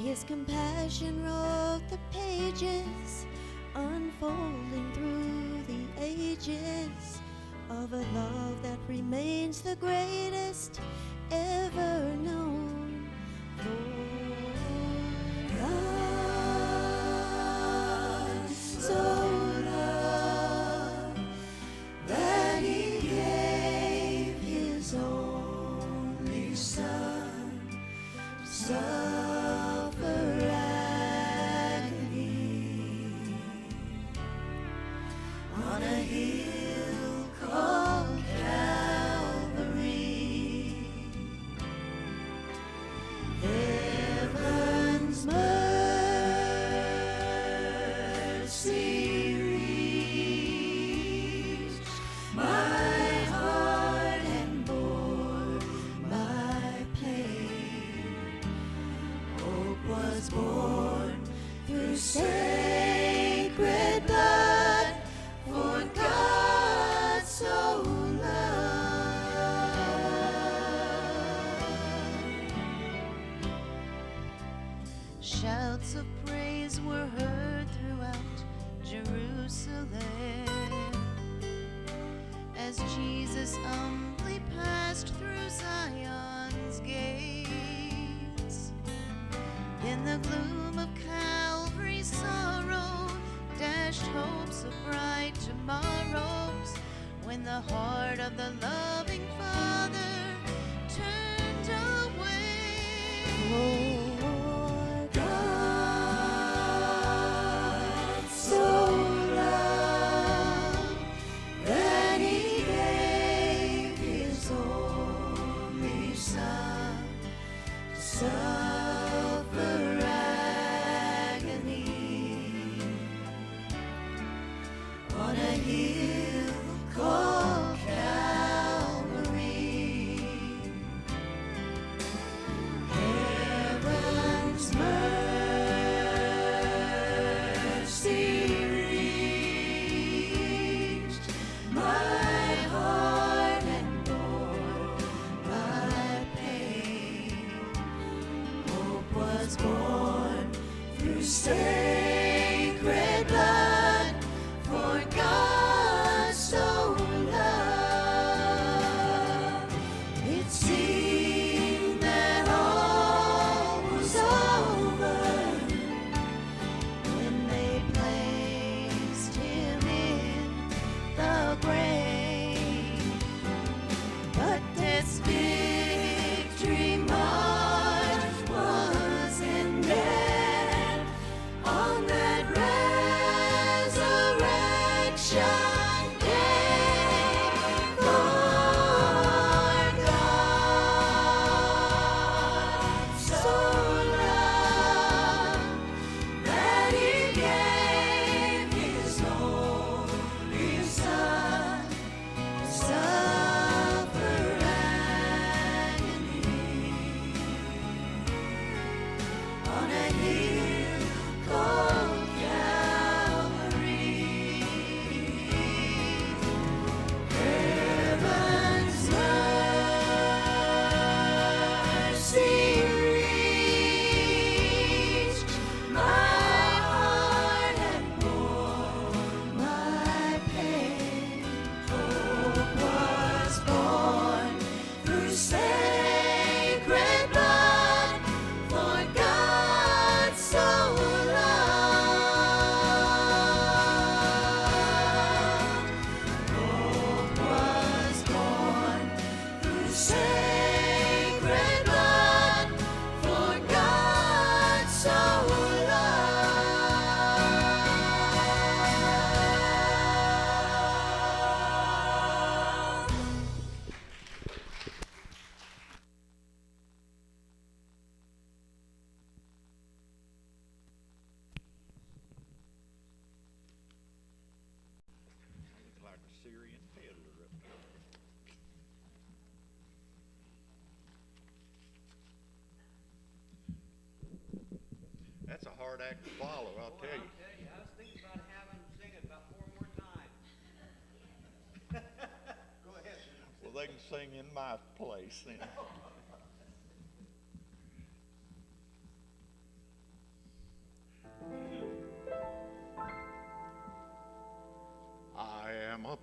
His compassion wrote the pages, unfolding through the ages, of a love that remains the greatest ever known. For God so loved that He gave His only Son to suffer agony on a hill called Calvary. Heaven's mercy reached my heart and bore my pain. Hope was born through sacred blood, for God so loved. Shouts of praise were heard throughout Jerusalem as Jesus humbly passed through Zion's gates. In the gloom of Calvary's sorrow dashed hopes of bright tomorrows, when the heart of the loving Father turned away. For God so loved that He gave His only Son to suffer agony on a hill called Calvary. Heaven's mercy reached my heart and bore my pain. Hope was born through sacred blood, for God so loved. It seemed that all was over when they placed Him in the grave, but death's victory march was ended on that resurrection day. For God so loved that He gave His only Son to suffer agony on a hill called Calvary. Heaven's mercy reached my heart and bore my pain. Hope was born through sacred blood, for God so loved. Hope was born through sacred blood, for God so loved. Look like a Syrian peddler up there. That's a hard act to follow, I'll tell you. I was thinking about having them sing it about 4 more times. Go ahead. Well, they can sing in my place then.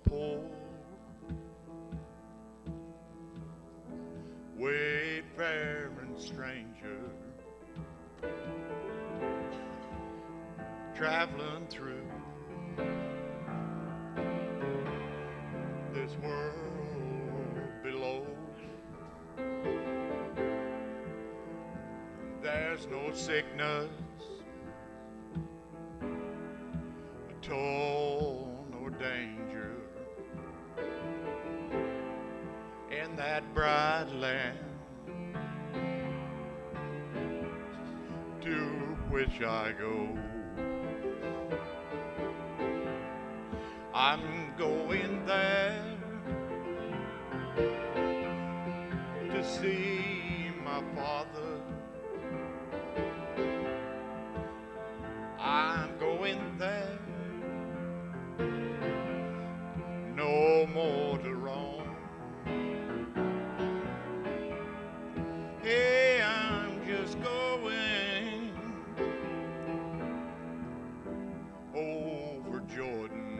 poor wayfaring stranger traveling through this world below. There's no sickness, toil, nor danger in that bright land to which I go. I'm going there to see my Father. I'm going there no more to roam. Hey, I'm just going over Jordan.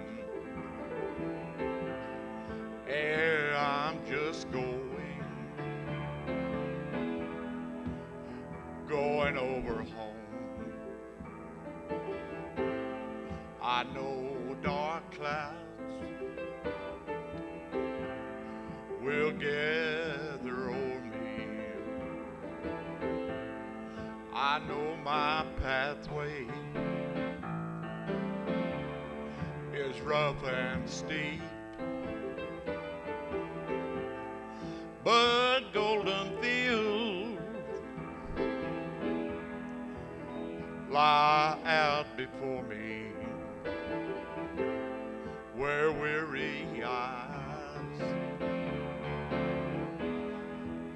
Hey, I'm just going over home. I know dark clouds will gather over me. I know my pathway is rough and steep, but golden fields lie out before me, where weary eyes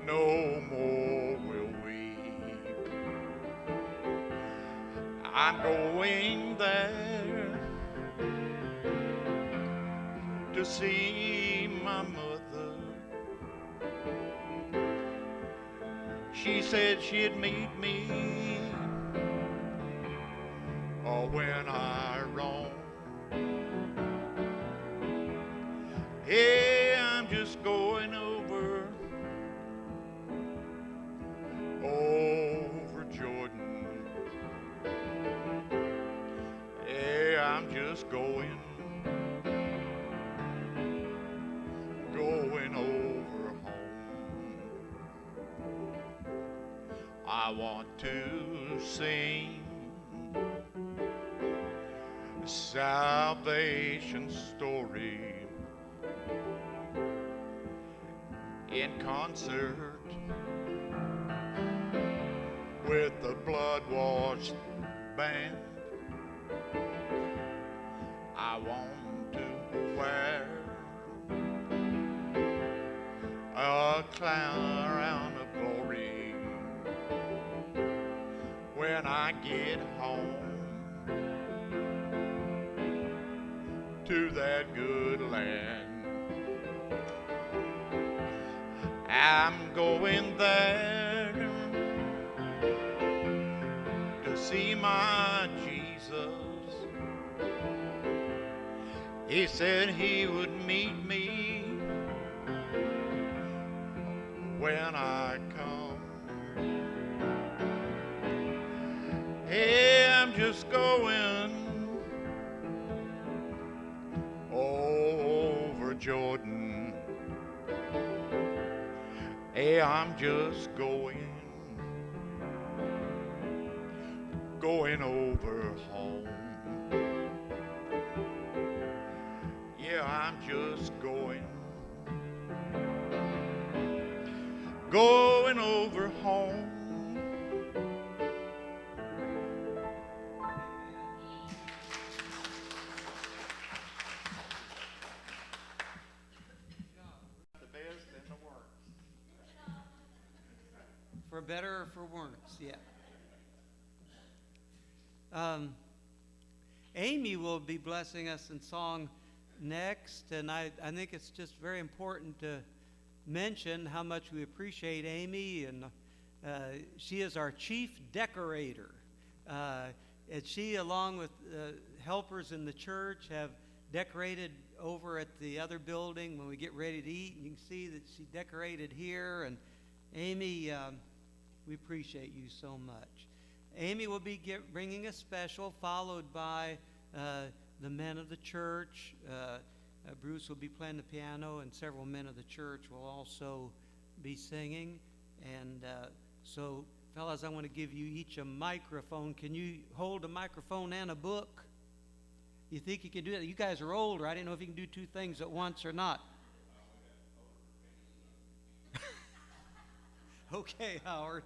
no more will weep. I'm going there to see my mother. She said she'd meet me when I roam. Hey, I'm just going over Jordan. Hey, I'm just going over home. I want to sing salvation story in concert with the blood-washed band. I want to wear a crown of glory when I get home to that good land. I'm going there to see my Jesus. He said he would meet me when I come. Hey, I'm just going over Jordan. Hey, I'm just going over home. Yeah, I'm just going over home. For better or for worse, yeah. Amy will be blessing us in song next, and I think it's just very important to mention how much we appreciate Amy, and she is our chief decorator. And she, along with helpers in the church, have decorated over at the other building when we get ready to eat. You can see that she decorated here. And Amy, we appreciate you so much. Amy will be bringing a special, followed by the men of the church. Bruce will be playing the piano, and several men of the church will also be singing. And so, fellas, I want to give you each a microphone. Can you hold a microphone and a book? You think you can do that? You guys are older. I didn't know if you can do two things at once or not. Okay, Howard.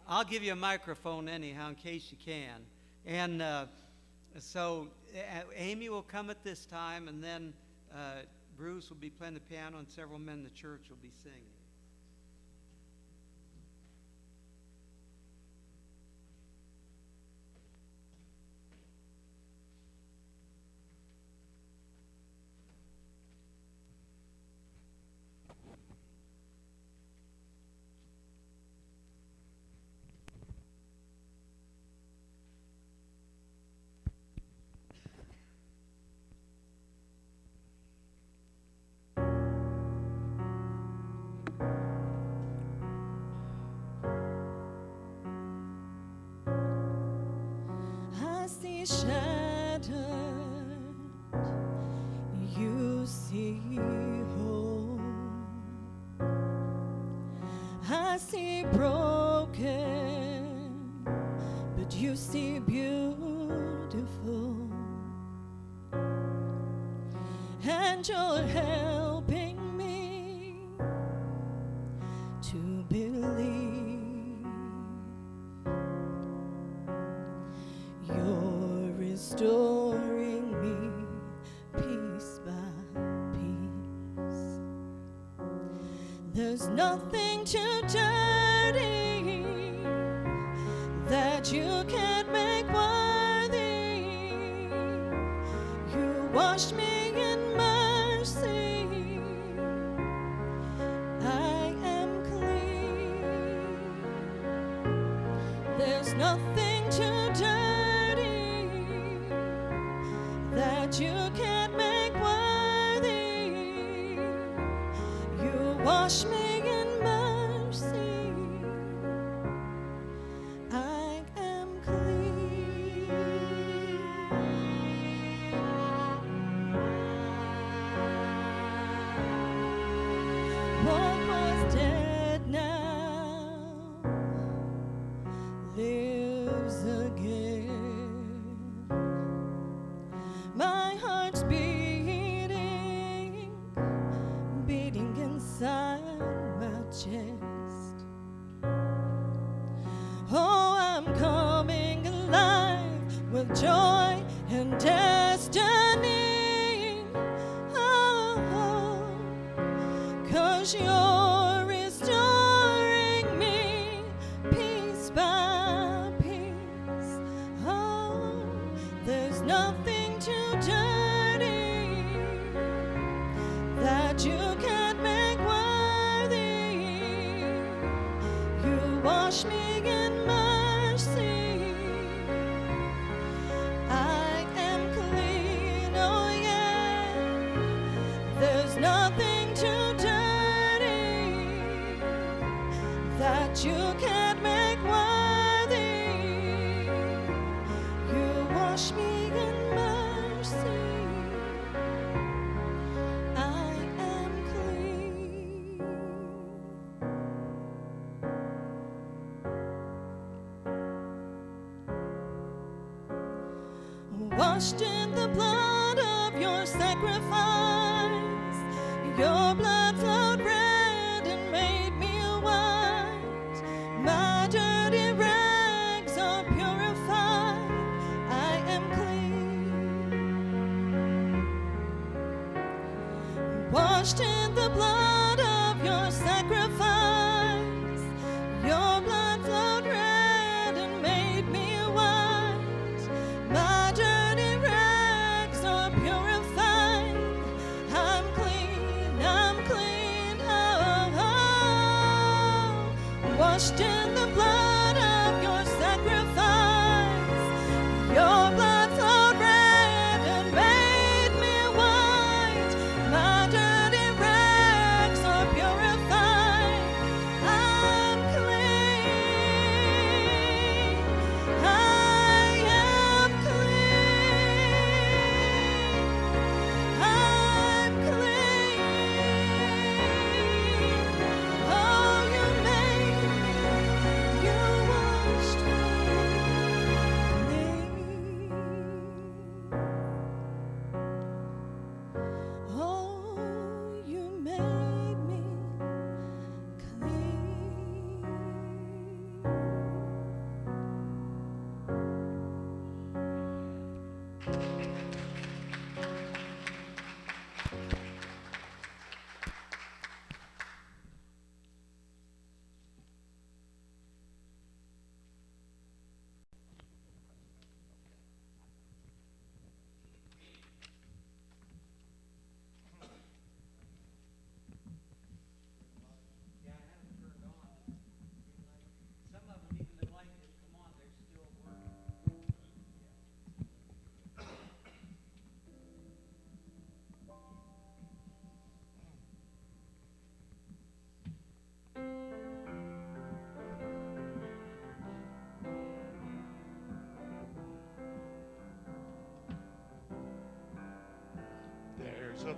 I'll give you a microphone anyhow in case you can. And so Amy will come at this time, and then Bruce will be playing the piano, and several men in the church will be singing. Shattered, you see whole. I see broken, but you see beautiful. And you're helping me to believe. You're restoring me piece by piece. There's nothing too dirty that you can't make worthy. You washed me in mercy. I am clean. There's nothing too dirty that you can't make worthy. You wash me in mercy. I am clean. What was dead now lives again. My heart's beating, beating inside my chest. Oh, I'm coming alive with joy and destiny. Oh, 'cause you're restoring me piece by piece. Oh, there's nothing too dirty that you can't make worthy. You wash me in mercy. I am clean, oh yeah. There's nothing too dirty that you can't make worthy. You wash me in mercy. I am clean. Washed in the blood of your sacrifice. Your blood flowed red and made me white. My dirty rags are purified. I am clean. Washed in the blood of your sacrifice. Your blood flowed red and made me white. My dirty rags are purified. I'm clean, oh, oh. Washed in the blood of your sacrifice. Your blood flowed red and made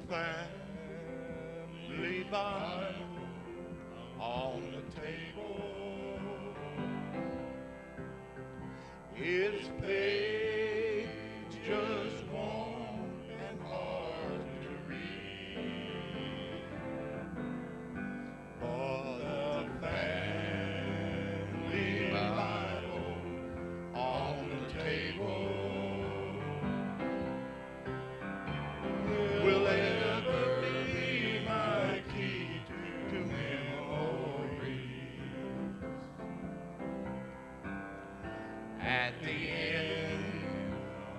family Bible on the table. Its page just warm and hard to read. For the family Bible on the table will ever be my key to memories. At the end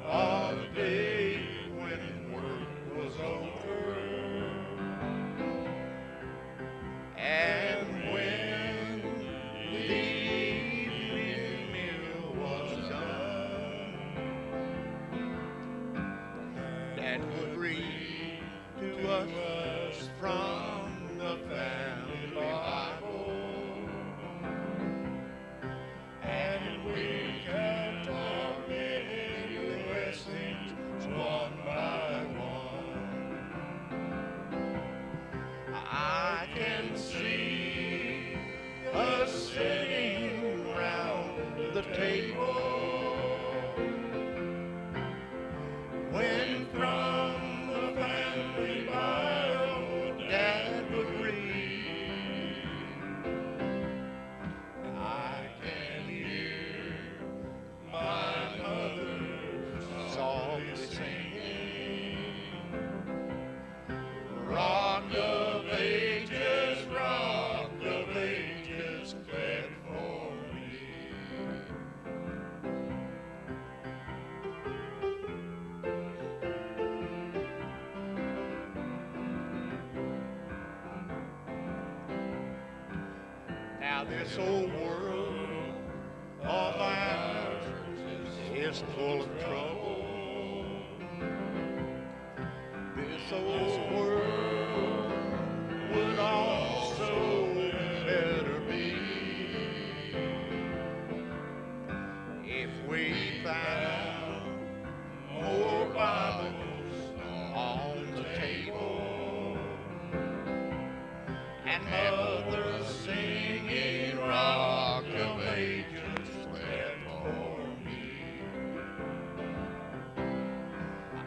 of the day when work was over and when the evening meal was done, Dad would read to us from the family Bible, and we can talk many blessings one by one. I can see us sitting round the table when from the family Bible Dad would read. I can hear my mother softly singing, Rock of Ages, cleft for me. Now this old world of ours is full of trouble. This old world would also better be if we found more Bibles on the table and mothers singing Rock of Ages cleft for me.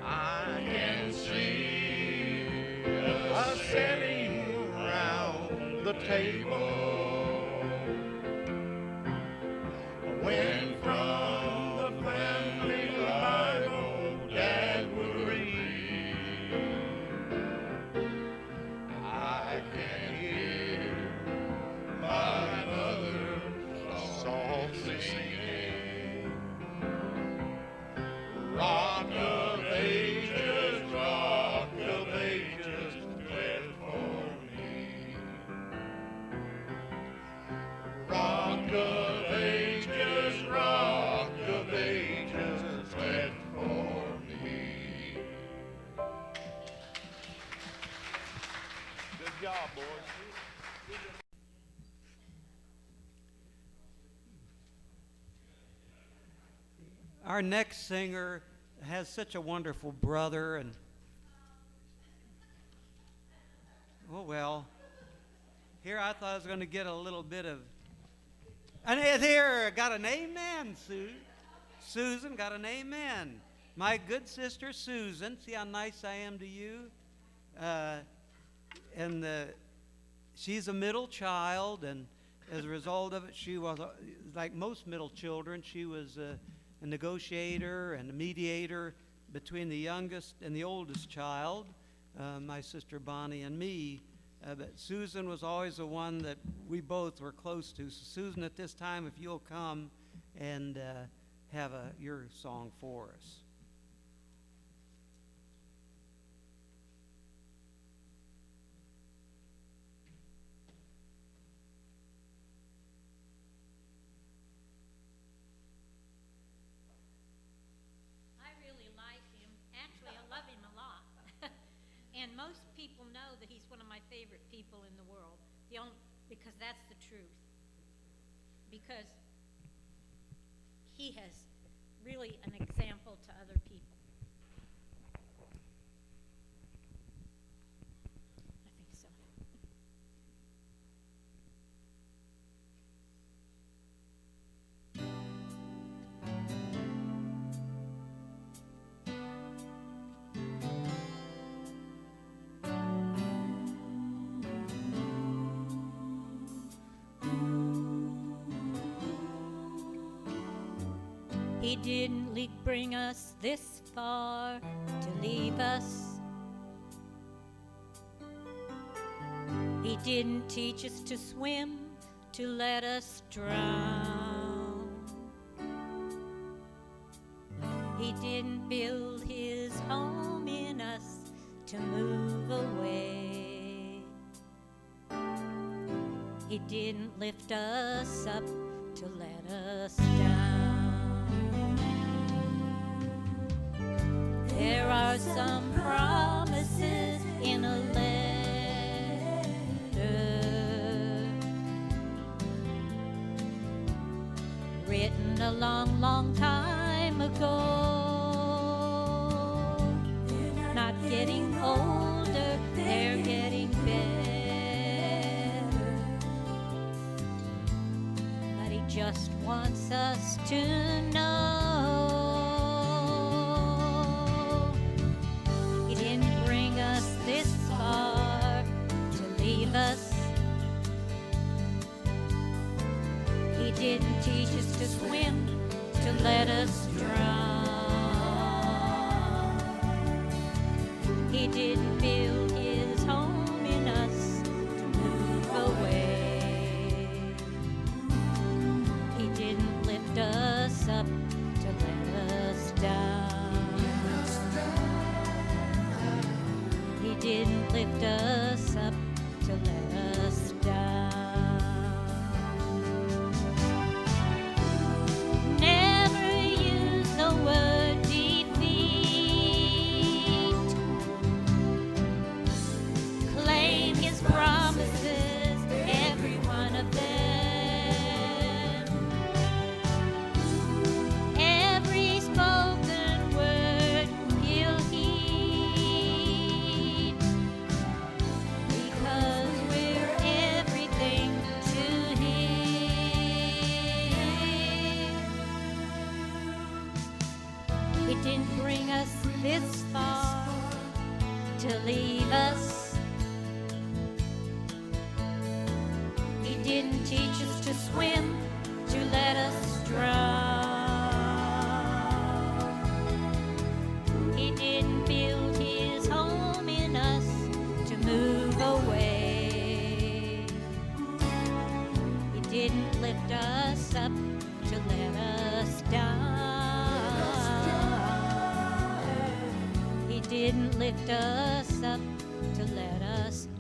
I can see us sitting round the table when from the family Bible Dad would read. I can hear my mother softly singing, Rock of Ages, cleft for me. Rock of Ages, cleft for me. Good job, boys. Our next singer has such a wonderful brother, and oh well. Here I thought I was going to get a little bit of, and here got an amen, Susan got an amen. My good sister Susan, see how nice I am to you, and she's a middle child, and as a result of it, she was like most middle children. She was a negotiator and a mediator between the youngest and the oldest child, my sister Bonnie and me. But Susan was always the one that we both were close to. So Susan, at this time, if you'll come and have your song for us. And most people know that he's one of my favorite people in the world, because that's the truth. Because he has really an example to other people. He didn't bring us this far to leave us. He didn't teach us to swim, to let us drown. He didn't build his home in us to move away. He didn't lift us up to let us down. There are some promises in a letter written a long, long time ago. Not getting older, they're getting better. But he just wants us to know he didn't bring us this far to leave us. He didn't teach us to swim, to let us drown. He didn't build his home in us to move away. He didn't lift us up to let us down. He didn't lift us up to let us down. Never use the word defeat. Claim his promises, every one of them. Every spoken word he'll heed, because we're everything to him. He didn't bring us this far to leave us. He didn't teach us to swim, to let us drown. He didn't build his home in us to move away. He didn't lift us up to let us down. He didn't lift us up to let us down.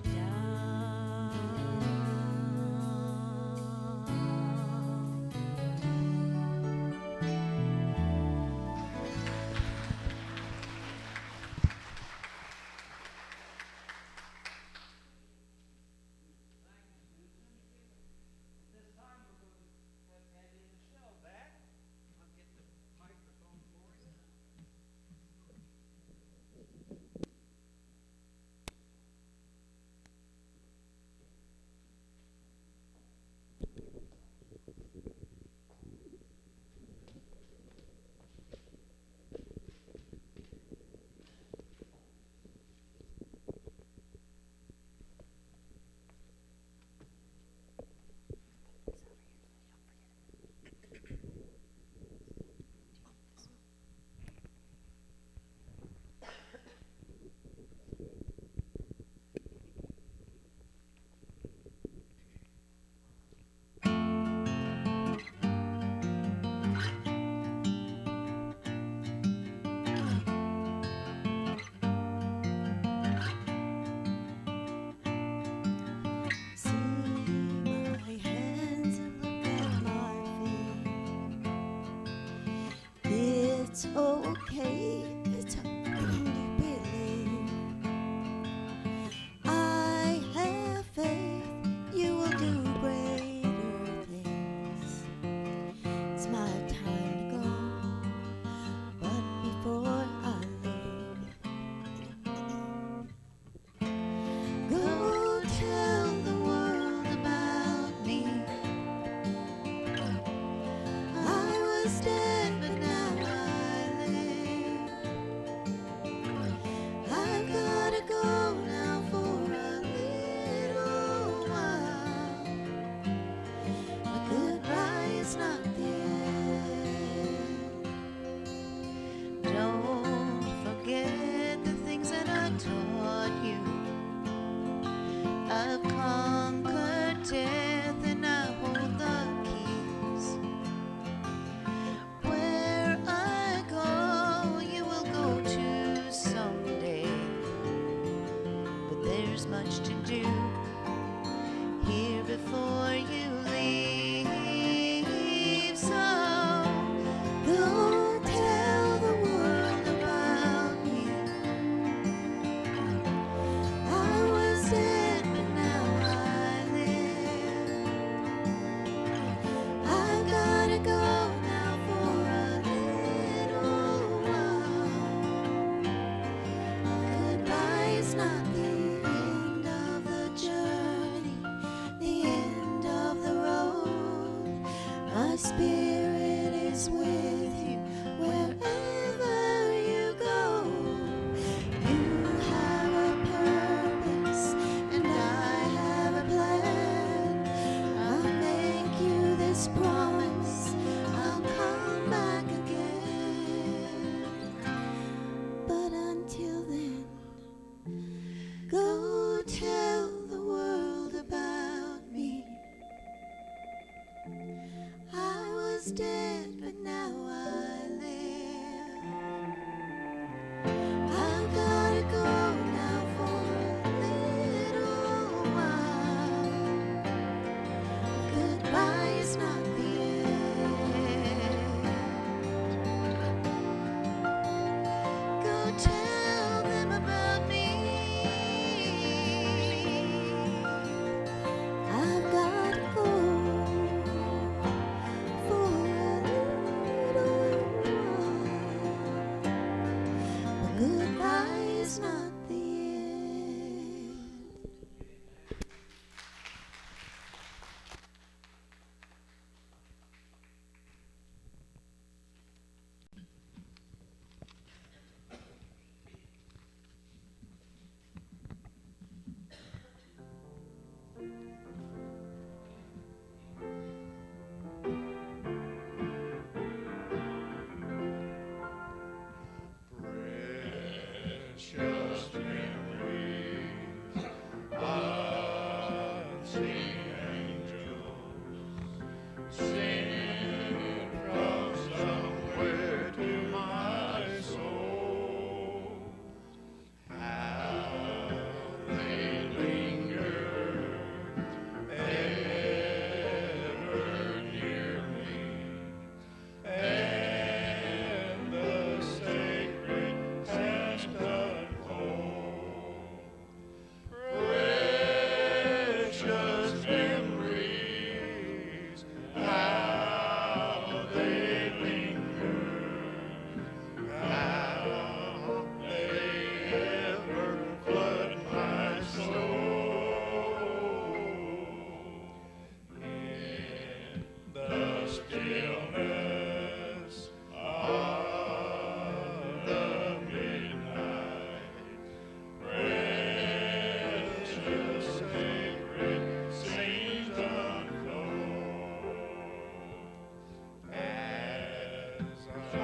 It's okay, it's only believe. I have faith you will do greater things. It's my time to go, but before I leave, go tell the world about me. I was dead, but now I live. I've gotta go now for a little while. My goodbye is not the end. Spirit is with you wherever you go. You have a purpose and I have a plan. I'll make you this promise, I'll come back again. But until then, go tell the world about me. I was dead, but now I live. I've gotta go now for a little while. Goodbye is not the end. Go tell them about me. I've gotta go for a little while. But goodbye is not the end. Precious memories, unseen angels, singing from somewhere to my soul. How they linger ever near me, and the sacred past unfold. Precious memories, how they linger, how they ever flood my soul. In the stillness of the midnight, precious sacred scenes unfold. As I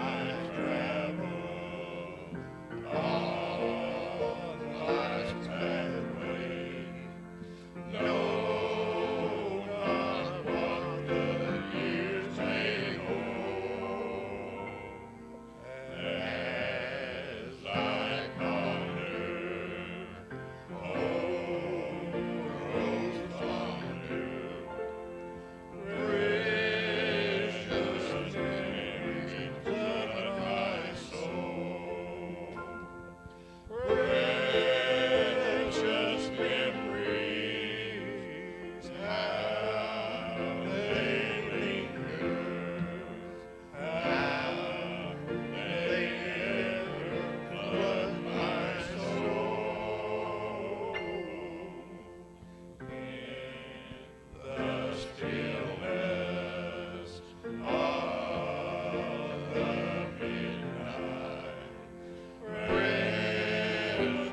travel on life's pathway, know not what the years may hold. As I ponder old roads fonder, precious memories flood my soul. Precious memories, how they linger, how they ever flood my soul. In the stillness of the midnight, precious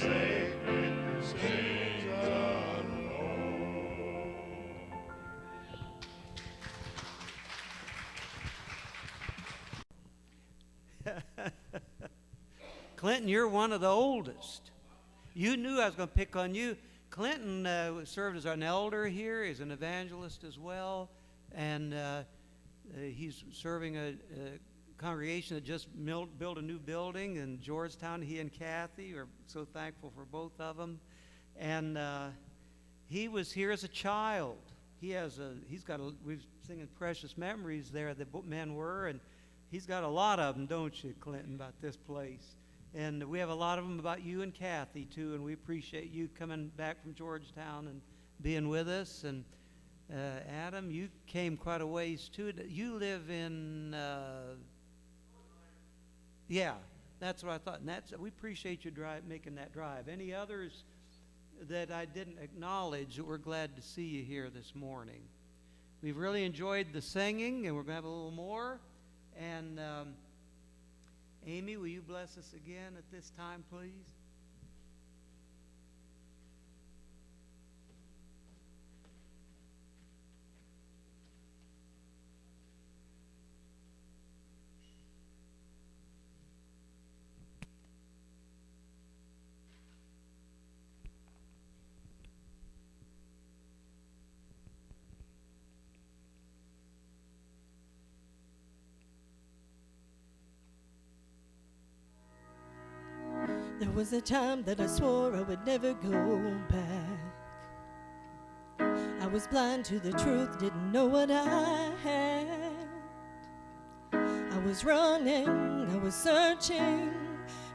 sacred scenes unfold. Clinton, you're one of the oldest. You knew I was going to pick on you. Clinton served as an elder here. He's an evangelist as well. And he's serving a congregation that just built a new building in Georgetown. He and Kathy are so thankful for both of them. And he was here as a child. We were singing Precious Memories there, the men were, and he's got a lot of them, don't you, Clinton, about this place. And we have a lot of them about you and Kathy, too, and we appreciate you coming back from Georgetown and being with us. And Adam, you came quite a ways, too. You live in, yeah, that's what I thought. And we appreciate you making that drive. Any others that I didn't acknowledge that we're glad to see you here this morning? we've really enjoyed the singing, and we're going to have a little more. And Amy, will you bless us again at this time, please? There was a time that I swore I would never go back. I was blind to the truth, didn't know what I had. I was running, I was searching,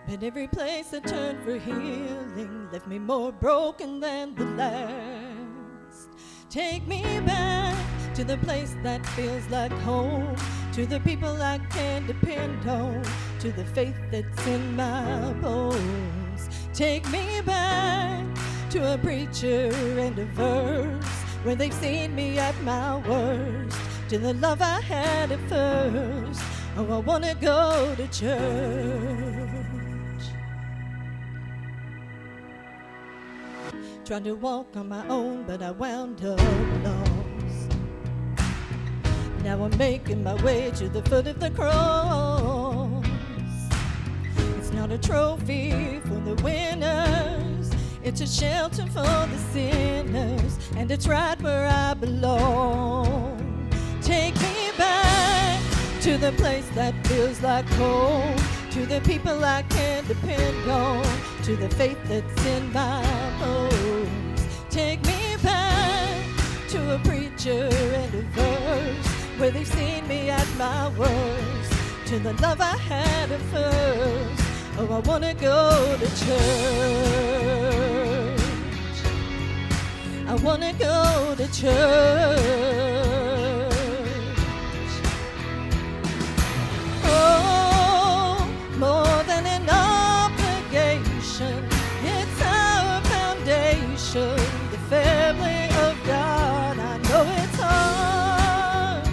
but every place I turned for healing left me more broken than the last. Take me back to the place that feels like home, to the people I can depend on, to the faith that's in my bones. Take me back to a preacher and a verse where they've seen me at my worst, to the love I had at first. Oh, I want to go to church. Tried to walk on my own, but I wound up lost. Now I'm making my way to the foot of the cross. It's not a trophy for the winners, it's a shelter for the sinners, and it's right where I belong. Take me back to the place that feels like home, to the people I can depend on, to the faith that's in my bones. Take me back to a preacher and a verse where they've seen me at my worst, to the love I had at first. Oh, I want to go to church. I want to go to church. Oh, more than an obligation, it's our foundation, the family of God. I know it's hard,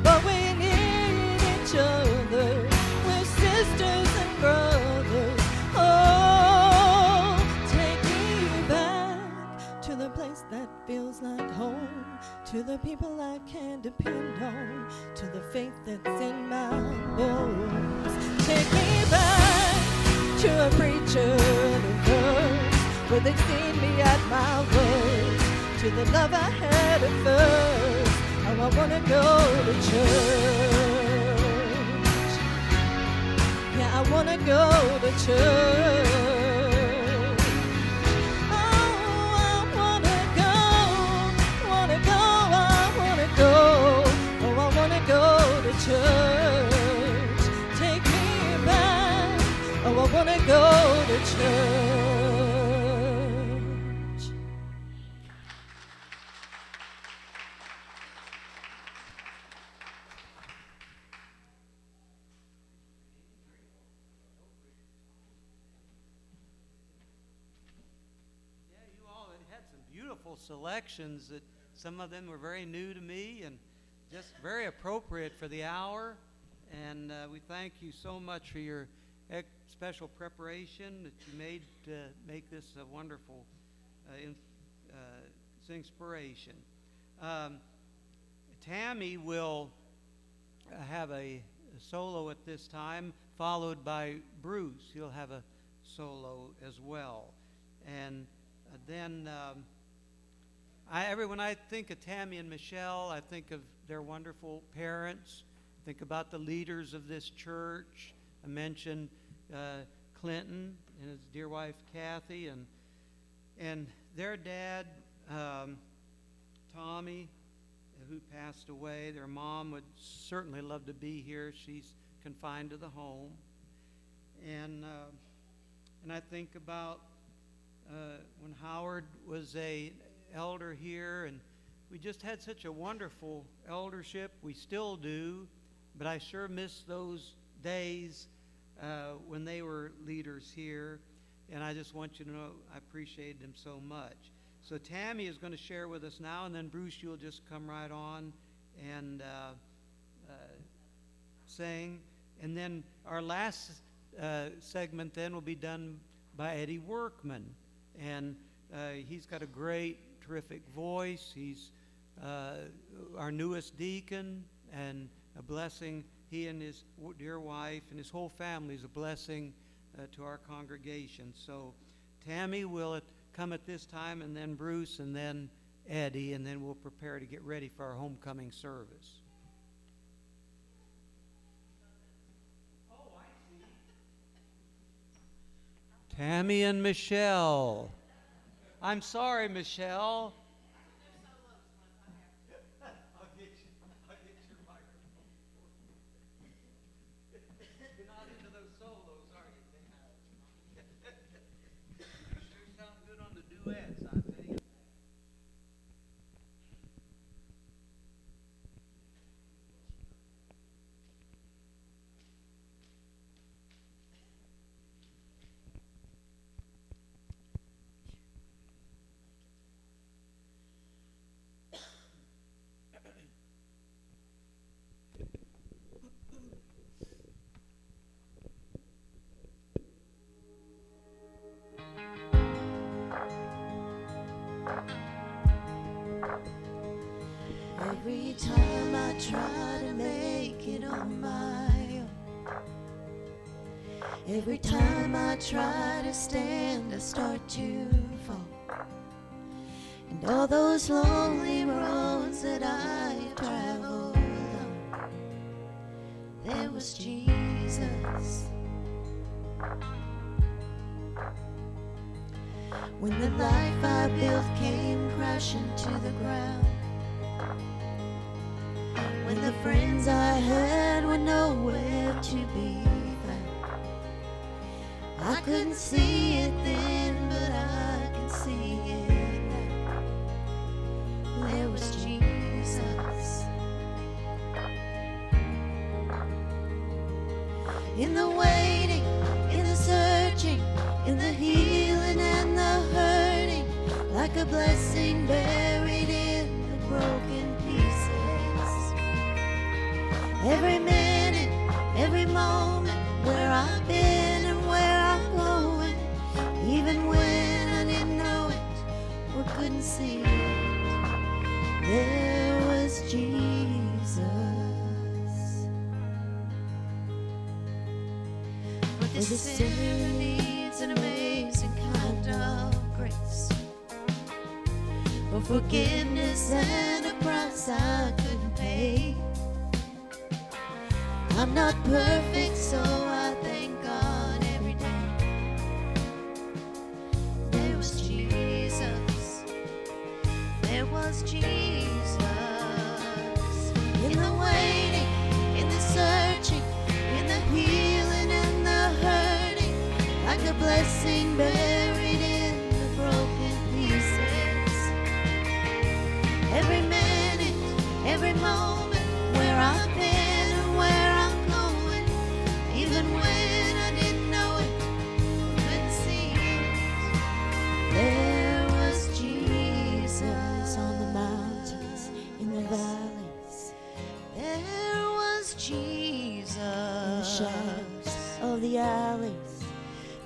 but we need each other. We're sisters and brothers. Oh, take me back to the place that feels like home, to the people I can depend on, to the faith that's in my bones. Take me back to a preacher and a verse where they've seen me at my worst, to the love I had at first. Oh, I want to go to church. Yeah, I want to go to church. Oh, I want to go, want to go, I want to go. Oh, I want to go to church. Take me back. Oh, I want to go to church. Yeah, you all had some beautiful selections. That some of them were very new to me and just very appropriate for the hour. And we thank you so much for your special preparation that you made to make this a wonderful Singspiration. Tammy will have a solo at this time, followed by Bruce. He'll have a solo as well. And then when I think of Tammy and Mechella, I think of their wonderful parents. Think about the leaders of this church. I mentioned Clinton and his dear wife Kathy, and their dad Tommy, who passed away. Their mom would certainly love to be here. She's confined to the home, and I think about when Howard was a elder here, and we just had such a wonderful eldership. We still do, but I sure miss those days when they were leaders here, and I just want you to know I appreciate them so much. So Tammy is going to share with us now, and then Bruce, you'll just come right on and sing. And then our last segment then will be done by Eddie Workman. And he's got a great, terrific voice. He's our newest deacon, and a blessing. He and his dear wife and his whole family is a blessing to our congregation. So Tammy will come at this time, and then Bruce, and then Eddie, and then we'll prepare to get ready for our homecoming service. Tammy and Michelle. I'm sorry, Michelle. I'll get your microphone. You're not into those solos, are you? You sure sound good on the duets, I tell you. Every time I try to make it on my own, every time I try to stand, I start to fall. And all those lonely roads that I traveled on, there was Jesus. When the life I built came crashing to the ground, when the friends I had were nowhere to be found, I couldn't see it then, but I can see it now. There was Jesus. In the waiting, in the searching, in the healing and the hurting, like a blessing buried in the broken pieces. Every minute, every moment, where I've been and where I'm going, even when I didn't know it or couldn't see it, there was Jesus. For this sinner needs an amazing kind of grace, for forgiveness and a price I couldn't pay. I'm not perfect, so I thank God every day. There was Jesus. There was Jesus. In the waiting, in the searching, in the healing and the hurting, like a blessing buried in the broken pieces. Every minute, every moment, where I've been and where I'm going, even when I didn't know it, couldn't see it, there was Jesus. On the mountains, in the valleys, there was Jesus. In the shadows of the alleys,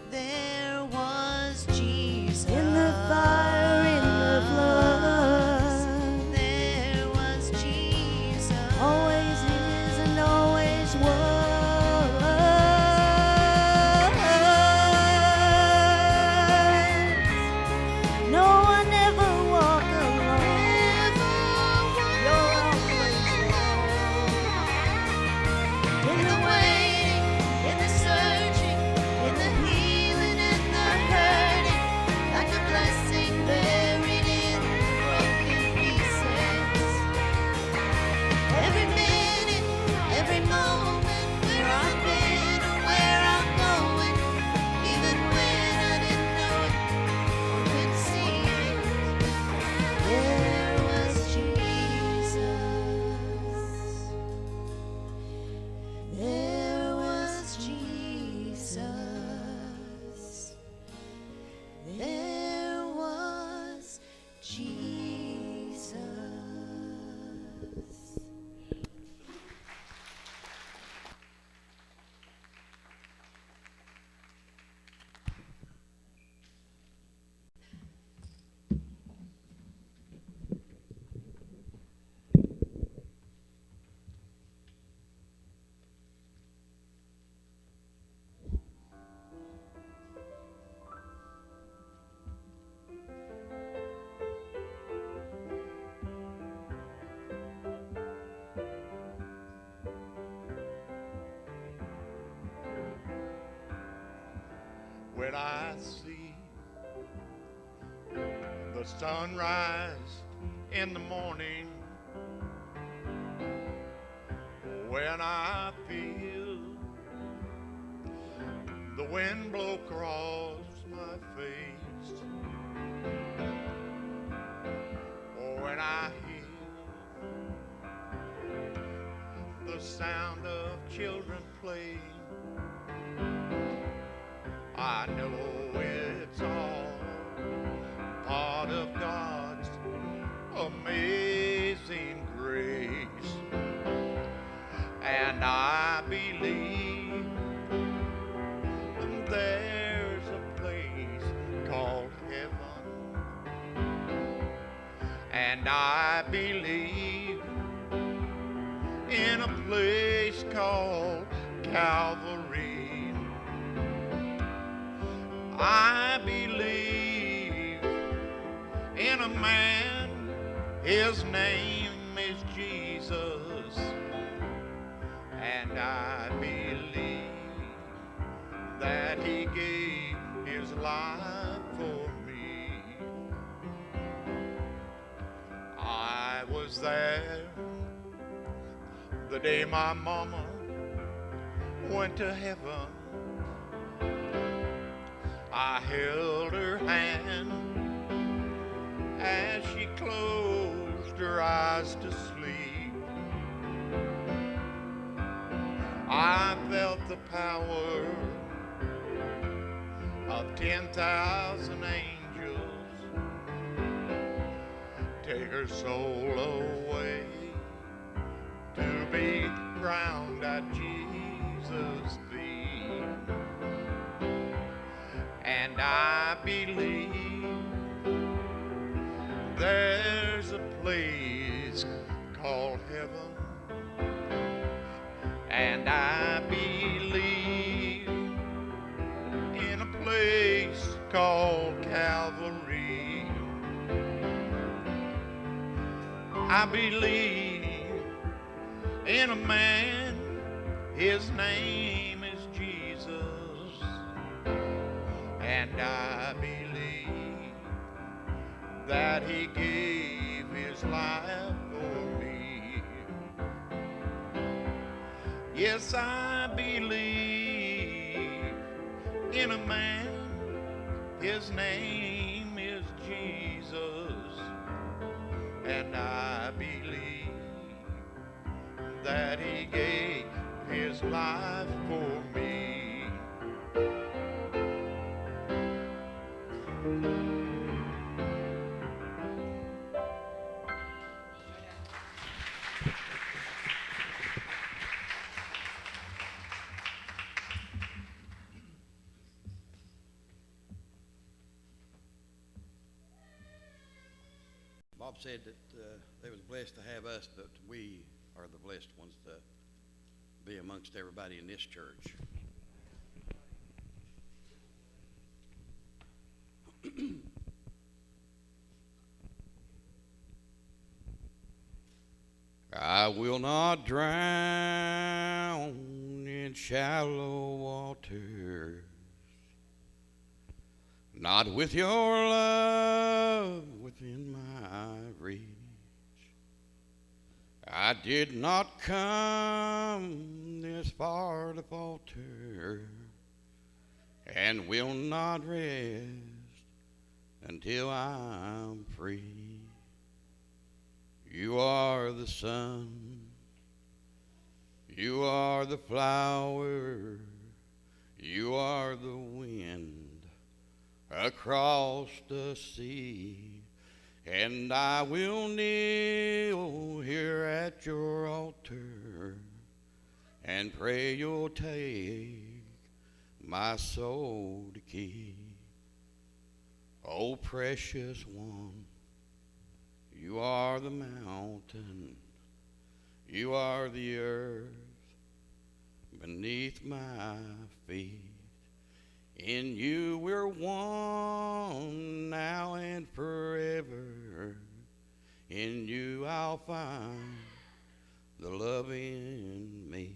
there was Jesus. In the fire, in the flood, there was Jesus. Always His when I see the sunrise in the morning, when I feel the wind blow across my face, when I hear the sound of children playing, I know it's all part of God's amazing grace. And I believe there's a place called heaven. And I believe in a place called Calvary. I believe in a man, his name is Jesus. And I believe that he gave his life for me. I was there the day my mama went to heaven. I held her hand as she closed her eyes to sleep. I felt the power of 10,000 angels take her soul away to be crowned at Jesus' feet. And I believe there's a place called heaven. And I believe in a place called Calvary. I believe in a man, his name is Jesus. And I believe that he gave his life for me. Yes, I believe in a man, his name is Jesus. And I believe that he gave his life for me. Bob said that they was blessed to have us, but we are the blessed ones to be amongst everybody in this church. I will not drown in shallow waters, not with your love within my reach. I did not come this far to falter, and will not rest until I'm free. You are the sun, you are the flower, you are the wind across the sea, and I will kneel here at your altar and pray you'll take my soul to keep. Oh, precious one, you are the mountain, you are the earth beneath my feet. In you we're one now and forever. In you I'll find the love in me.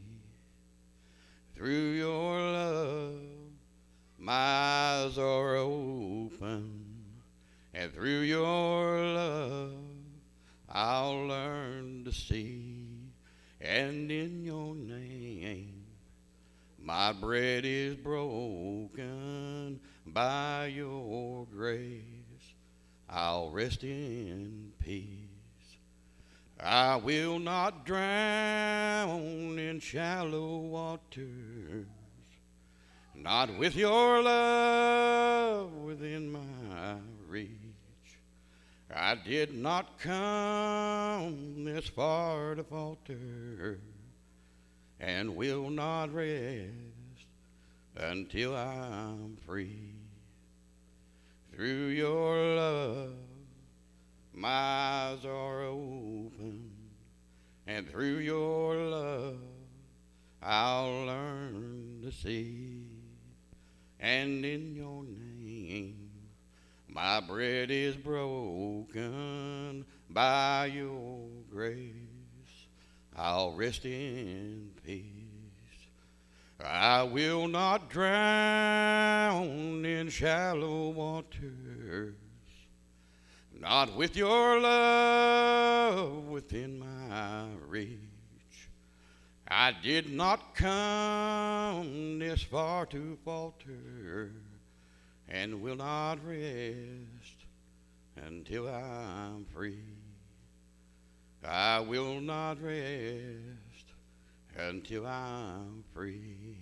Through your love my to see, and in your name my bread is broken. By your grace I'll rest in peace. I will not drown in shallow waters, not with your love within my reach. I did not come this far to falter, and will not rest until I'm free. Through your love my eyes are open, and through your love I'll learn to see. And in your name my bread is broken. By your grace I'll rest in peace. I will not drown in shallow waters, not with your love within my reach. I did not come this far to falter, and will not rest until I'm free. I will not rest until I'm free.